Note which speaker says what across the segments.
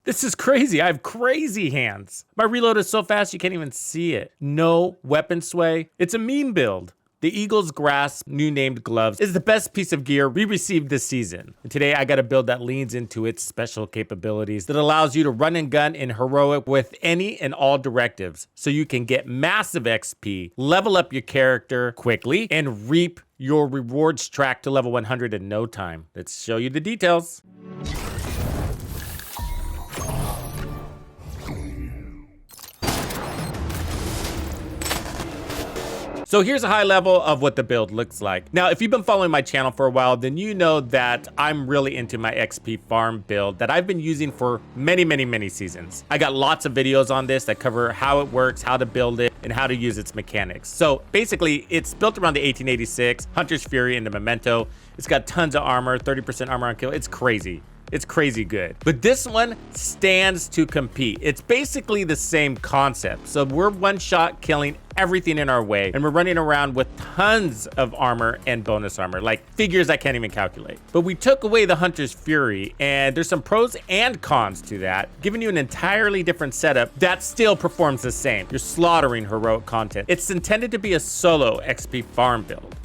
Speaker 1: This is crazy. I have crazy hands. My reload is so fast you can't even see it. No weapon sway. It's a meme build. The Eagle's Grasp, new named gloves, is the best piece of gear we received this season. And today I got a build that leans into its special capabilities that allows you to run and gun in heroic with any and all directives, so you can get massive XP, level up your character quickly, and reap your rewards track to level 100 in no time. Let's show you the details. So here's a high level of what the build looks like. Now, if you've been following my channel for a while, then you know that I'm really into my XP farm build that I've been using for many seasons. I got lots of videos on this that cover how it works, how to build it, and how to use its mechanics. So basically, it's built around the 1886, Hunter's Fury, and the Memento. It's got tons of armor, 30% armor on kill. It's crazy. It's crazy good. But this one stands to compete. It's basically the same concept. So we're one-shot killing everything in our way, and we're running around with tons of armor and bonus armor, like figures I can't even calculate. But we took away the Hunter's Fury, and there's some pros and cons to that, giving you an entirely different setup that still performs the same. You're slaughtering heroic content. It's intended to be a solo XP farm build.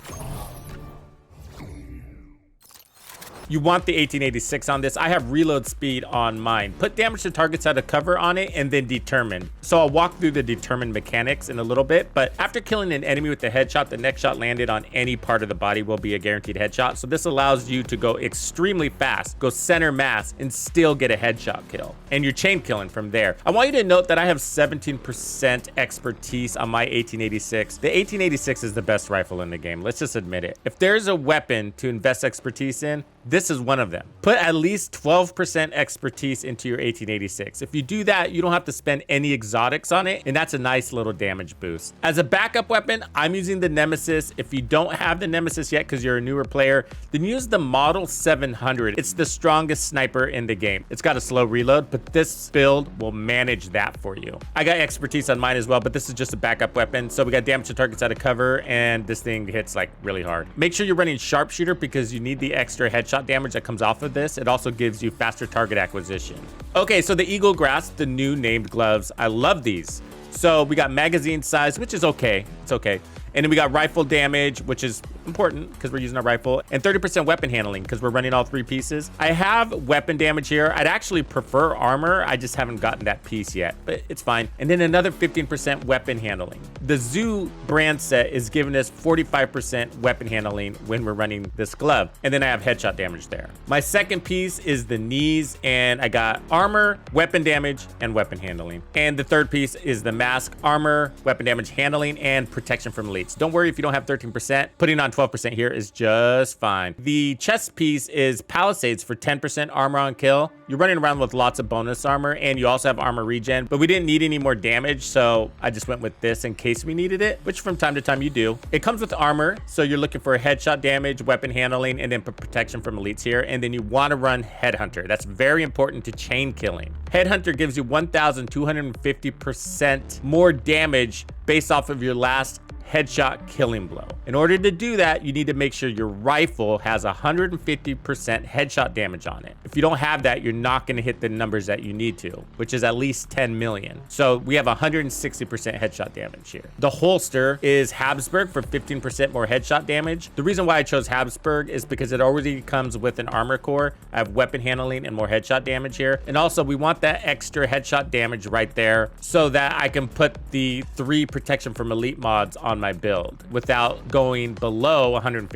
Speaker 1: You want the 1886 on this. I have reload speed on mine. Put damage to targets out of cover on it, and then determine. So I'll walk through the determine mechanics in a little bit, but after killing an enemy with the headshot, the next shot landed on any part of the body will be a guaranteed headshot. So this allows you to go extremely fast, go center mass, and still get a headshot kill. And you're chain killing from there. I want you to note that I have 17% expertise on my 1886. The 1886 is the best rifle in the game. Let's just admit it. If there's a weapon to invest expertise in, this is one of them. Put at least 12% expertise into your 1886. If you do that, you don't have to spend any exotics on it, and that's a nice little damage boost. As a backup weapon, I'm using the Nemesis. If you don't have the Nemesis yet because you're a newer player, then use the Model 700. It's the strongest sniper in the game. It's got a slow reload, but this build will manage that for you. I got expertise on mine as well, but this is just a backup weapon. So we got damage to targets out of cover, and this thing hits like really hard. Make sure you're running sharpshooter because you need the extra headshot damage that comes off of this. It also gives you faster target acquisition. Okay, so the Eagle Grasp, the new named gloves. I love these. So we got magazine size, which is okay. It's okay. And then we got rifle damage, which is important because we're using a rifle, and 30% weapon handling because we're running all three pieces. I have weapon damage here. I'd actually prefer armor. I just haven't gotten that piece yet, but it's fine. And then another 15% weapon handling. The Zoo brand set is giving us 45% weapon handling when we're running this glove. And then I have headshot damage there. My second piece is the knees, and I got armor, weapon damage, and weapon handling. And the third piece is the mask, armor, weapon damage handling, and protection from elites. Don't worry if you don't have 13%. Putting on 12% here is just fine. The chest piece is Palisades for 10% armor on kill. You're running around with lots of bonus armor, and you also have armor regen, but we didn't need any more damage, so I just went with this in case we needed it, which from time to time you do. It comes with armor, so you're looking for headshot damage, weapon handling, and then protection from elites here, and then you want to run Headhunter. That's very important to chain killing. Headhunter gives you 1,250% more damage based off of your last headshot killing blow. In order to do that, you need to make sure your rifle has 150% headshot damage on it. If you don't have that, you're not going to hit the numbers that you need to, which is at least 10 million. So we have 160% headshot damage here. The holster is Habsburg for 15% more headshot damage. The reason why I chose Habsburg is because it already comes with an armor core. I have weapon handling and more headshot damage here. And also we want that extra headshot damage right there so that I can put the 3 protection from elite mods on my build without going below 150%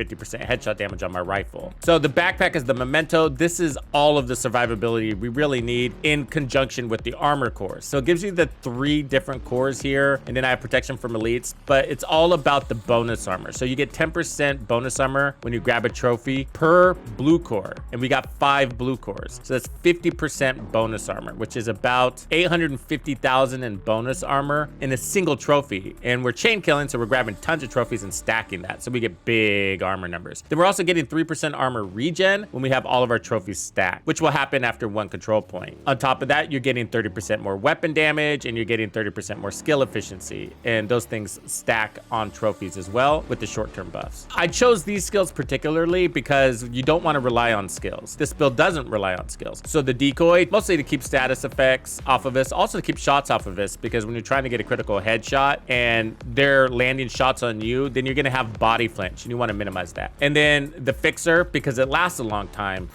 Speaker 1: headshot damage on my rifle. So the backpack is the Memento. This is all of the survivability we really need in conjunction with the armor cores. So it gives you the 3 different cores here, and then I have protection from elites, but it's all about the bonus armor. So you get 10% bonus armor when you grab a trophy per blue core, and we got 5 blue cores. So that's 50% bonus armor, which is about 850,000 in bonus armor in a single trophy. And we're chain killing, so we're grabbing tons of trophies and stacking stacking that. So we get big armor numbers. Then we're also getting 3% armor regen when we have all of our trophies stacked, which will happen after 1 control point. On top of that, you're getting 30% more weapon damage and you're getting 30% more skill efficiency. And those things stack on trophies as well with the short-term buffs. I chose these skills particularly because you don't want to rely on skills. This build doesn't rely on skills. So the decoy, mostly to keep status effects off of us, also to keep shots off of us, because when you're trying to get a critical headshot and they're landing shots on you, then you're going to have body flinch and you want to minimize that. And then the fixer, because it lasts a long time.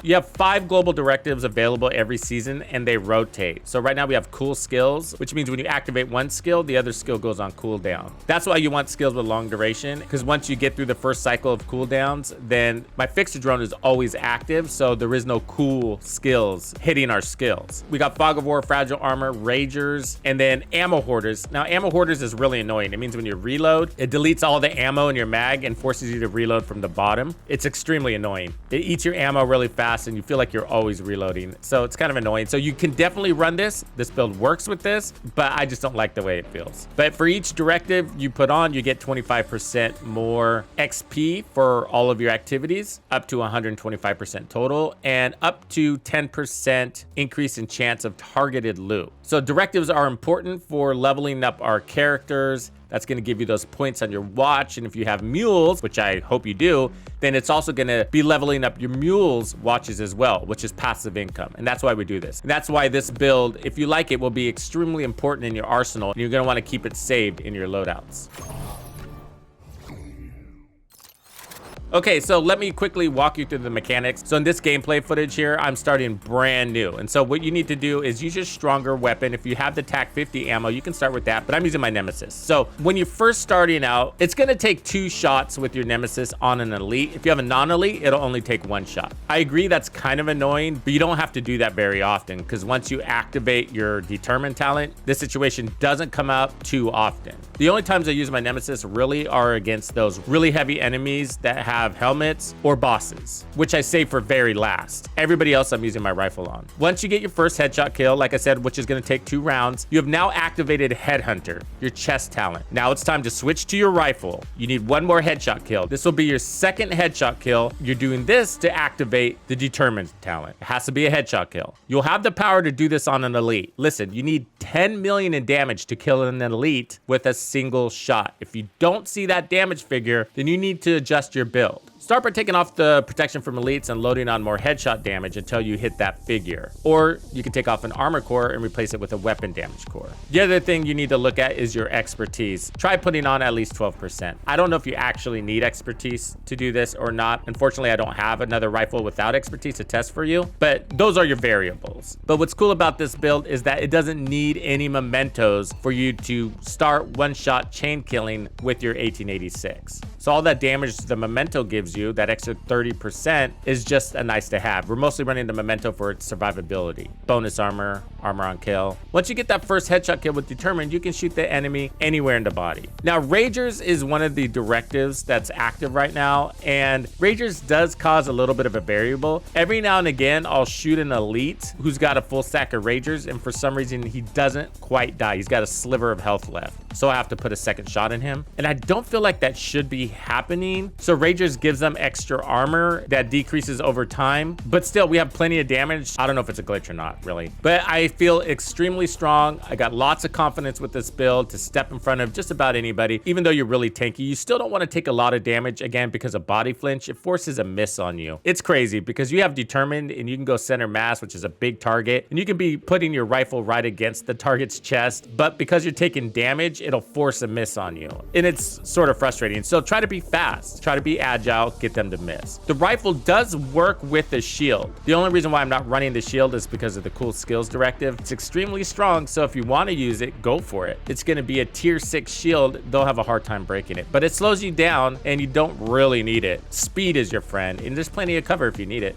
Speaker 1: You have 5 global directives available every season and they rotate. So right now we have cool skills, which means when you activate one skill, the other skill goes on cooldown. That's why you want skills with long duration, because once you get through the first cycle of cooldowns, then my fixer drone is always active. So there is no cool skills hitting our skills. We got Fog of War, Fragile Armor, Ragers, and then Ammo Hoarders. Now Ammo Hoarders is really annoying. It means when you reload, it deletes all the ammo in your mag and forces you to reload from the bottom. It's extremely annoying. It eats your ammo really fast and you feel like you're always reloading. So it's kind of annoying. So you can definitely run this. This build works with this, but I just don't like the way it feels. But for each directive you put on, you get 25% more XP for all of your activities, up to 125% total, and up to 10% increase in chance of targeted loot. So directives are important for leveling up our characters. That's going to give you those points on your watch. And if you have mules, which I hope you do, then it's also going to be leveling up your mules watches as well, which is passive income. And that's why we do this. And that's why this build, if you like it, will be extremely important in your arsenal. And you're going to want to keep it saved in your loadouts. Okay, so let me quickly walk you through the mechanics. So in this gameplay footage here, I'm starting brand new. And so what you need to do is use your stronger weapon. If you have the TAC 50 ammo, you can start with that, but I'm using my Nemesis. So when you're first starting out, it's gonna take 2 shots with your Nemesis on an elite. If you have a non-elite, it'll only take 1 shot. I agree that's kind of annoying, but you don't have to do that very often, because once you activate your determined talent, this situation doesn't come out too often. The only times I use my Nemesis really are against those really heavy enemies that have helmets or bosses, which I save for very last. Everybody else I'm using my rifle on. Once you get your first headshot kill, like I said, which is going to take 2 rounds, you have now activated Headhunter, your chest talent. Now it's time to switch to your rifle. You need 1 more headshot kill. This will be your second headshot kill. You're doing this to activate the determined talent. It has to be a headshot kill. You'll have the power to do this on an elite. Listen, you need 10 million in damage to kill an elite with a single shot. If you don't see that damage figure, then you need to adjust your build. Start by taking off the protection from elites and loading on more headshot damage until you hit that figure. Or you can take off an armor core and replace it with a weapon damage core. The other thing you need to look at is your expertise. Try putting on at least 12%. I don't know if you actually need expertise to do this or not. Unfortunately, I don't have another rifle without expertise to test for you, but those are your variables. But what's cool about this build is that it doesn't need any mementos for you to start one-shot chain killing with your 1886. So all that damage the memento gives you, that extra 30%, is just a nice to have. We're mostly running the memento for its survivability. Bonus armor, armor on kill. Once you get that first headshot kill with determined, you can shoot the enemy anywhere in the body. Now, Ragers is one of the directives that's active right now, and Ragers does cause a little bit of a variable. Every now and again, I'll shoot an elite who's got a full stack of Ragers, and for some reason, he doesn't quite die. He's got a sliver of health left. So I have to put a second shot in him. And I don't feel like that should be happening. So Ragers gives them extra armor that decreases over time, but still we have plenty of damage. I don't know if it's a glitch or not, really, but I feel extremely strong. I got lots of confidence with this build to step in front of just about anybody. Even though you're really tanky, you still don't want to take a lot of damage. Again, because of body flinch, it forces a miss on you. It's crazy because you have determined and you can go center mass, which is a big target, and you can be putting your rifle right against the target's chest, but because you're taking damage, it'll force a miss on you. And it's sort of frustrating. So try to be fast, try to be agile, get them to miss. The rifle does work with the shield. The only reason why I'm not running the shield is because of the cool skills directive. It's extremely strong, so if you want to use it, go for it. It's going to be a tier 6 shield. They'll have a hard time breaking it, but it slows you down and you don't really need it. Speed is your friend, and there's plenty of cover if you need it.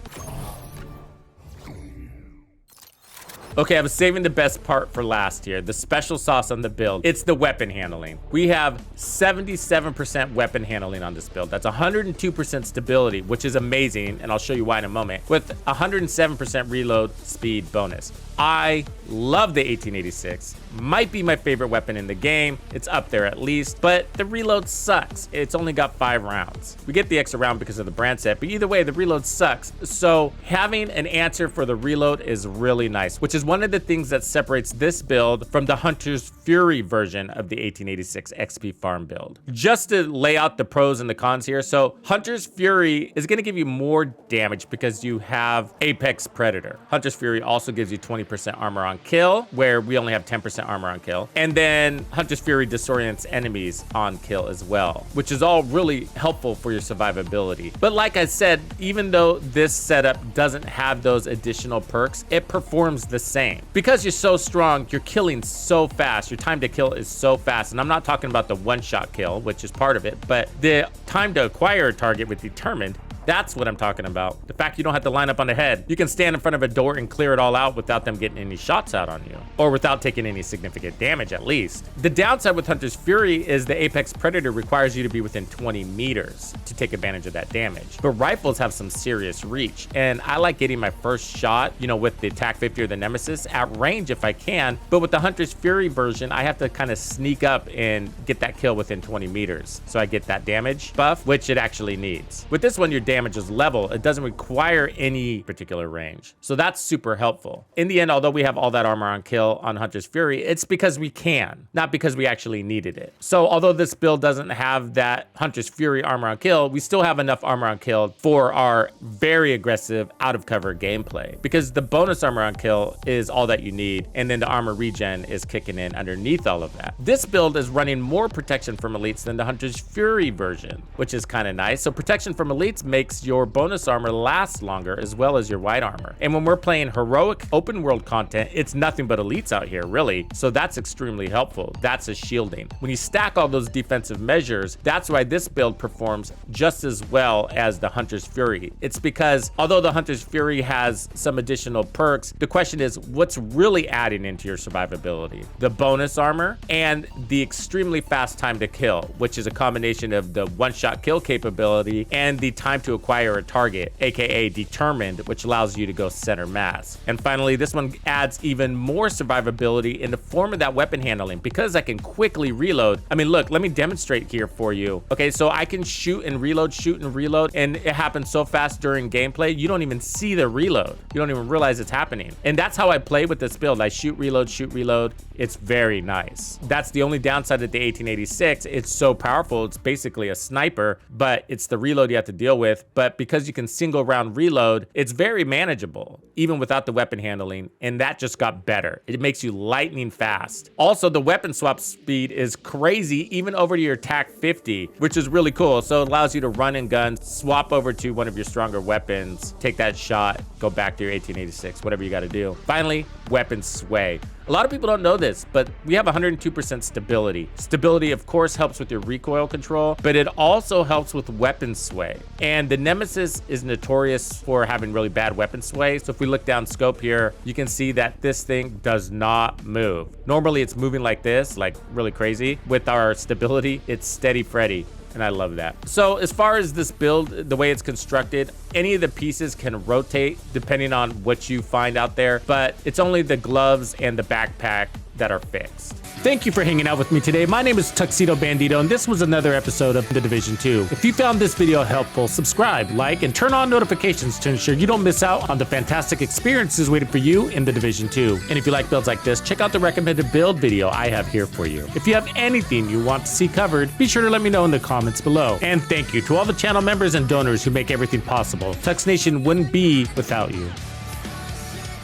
Speaker 1: Okay, I was saving the best part for last here, the special sauce on the build. It's the weapon handling. We have 77% weapon handling on this build. That's 102% stability, which is amazing, and I'll show you why in a moment, with 107% reload speed bonus. I love the 1886. might be my favorite weapon in the game. It's up there at least, but the reload sucks. It's only got 5 rounds. We get the extra round because of the brand set, but either way, the reload sucks. So having an answer for the reload is really nice, which is one of the things that separates this build from the Hunter's Fury version of the 1886 XP farm build. Just to lay out the pros and the cons here. So Hunter's Fury is going to give you more damage because you have Apex Predator. Hunter's Fury also gives you 20% armor on kill, where we only have 10% armor on kill. And then Hunter's Fury disorients enemies on kill as well, which is all really helpful for your survivability. But like I said, even though this setup doesn't have those additional perks, it performs the same. Because you're so strong, you're killing so fast. Your time to kill is so fast. And I'm not talking about the one-shot kill, which is part of it, but the time to acquire a target with Determined, that's what I'm talking about. The fact you don't have to line up on the head. You can stand in front of a door and clear it all out without them getting any shots out on you, or without taking any significant damage at least. The downside with Hunter's Fury is the Apex Predator requires you to be within 20 meters to take advantage of that damage. But rifles have some serious reach, and I like getting my first shot, you know, with the TAC 50 or the Nemesis at range if I can. But with the Hunter's Fury version, I have to kind of sneak up and get that kill within 20 meters. So I get that damage buff, which it actually needs. With this one, your damage is level. It doesn't require any particular range. So that's super helpful. In the end, although we have all that armor on kill on Hunter's Fury, it's because we can, not because we actually needed it. So although this build doesn't have that Hunter's Fury armor on kill, we still have enough armor on kill for our very aggressive out of cover gameplay, because the bonus armor on kill is all that you need, and then the armor regen is kicking in underneath all of that. This build is running more protection from elites than the Hunter's Fury version, which is kind of nice. So protection from elites makes your bonus armor last longer, as well as your white armor. And when we're playing heroic open world content, it's nothing but elites out here, really. So that's extremely helpful. That's a shielding. When you stack all those defensive measures, that's why this build performs just as well as the Hunter's Fury. It's because although the Hunter's Fury has some additional perks, the question is what's really adding into your survivability? The bonus armor and the extremely fast time to kill, which is a combination of the one-shot kill capability and the time to acquire a target, aka Determined, which allows you to go center mass. And finally, this one adds even more survivability in the form of that weapon handling, because I can quickly reload. I mean, look, let me demonstrate here for you. Okay, so I can shoot and reload, and it happens so fast during gameplay, you don't even see the reload. You don't even realize it's happening. And that's how I play with this build. I shoot, reload. It's very nice. That's the only downside of the 1886. It's so powerful. It's basically a sniper, but it's the reload you have to deal with. But because you can single round reload, it's very manageable, even without the weapon handling, and that just got better. It makes you lightning fast. Also, the weapon swap speed is crazy, even over to your TAC 50, which is really cool. So it allows you to run and gun, swap over to one of your stronger weapons, take that shot, go back to your 1886, whatever you got to do. Finally, weapon sway. A lot of people don't know this, but we have 102% stability. Stability, of course, helps with your recoil control, but it also helps with weapon sway. And the Nemesis is notorious for having really bad weapon sway. So if we look down scope here, you can see that this thing does not move. Normally it's moving like this, like really crazy. With our stability, it's steady Freddy. And I love that. So as far as this build, the way it's constructed, any of the pieces can rotate depending on what you find out there, but it's only the gloves and the backpack that are fixed. Thank you for hanging out with me today. My name is Tuxedo Bandido, and this was another episode of The Division 2. If you found this video helpful, subscribe, like, and turn on notifications to ensure you don't miss out on the fantastic experiences waiting for you in The Division 2. And if you like builds like this, check out the recommended build video I have here for you. If you have anything you want to see covered, be sure to let me know in the comments below. And thank you to all the channel members and donors who make everything possible. Tux Nation wouldn't be without you.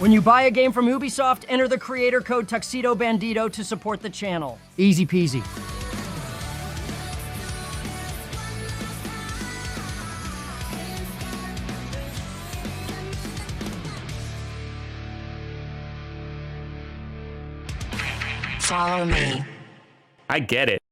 Speaker 2: When you buy a game from Ubisoft, enter the creator code Tuxedo Bandido to support the channel. Easy peasy.
Speaker 3: Follow me.
Speaker 1: I get it.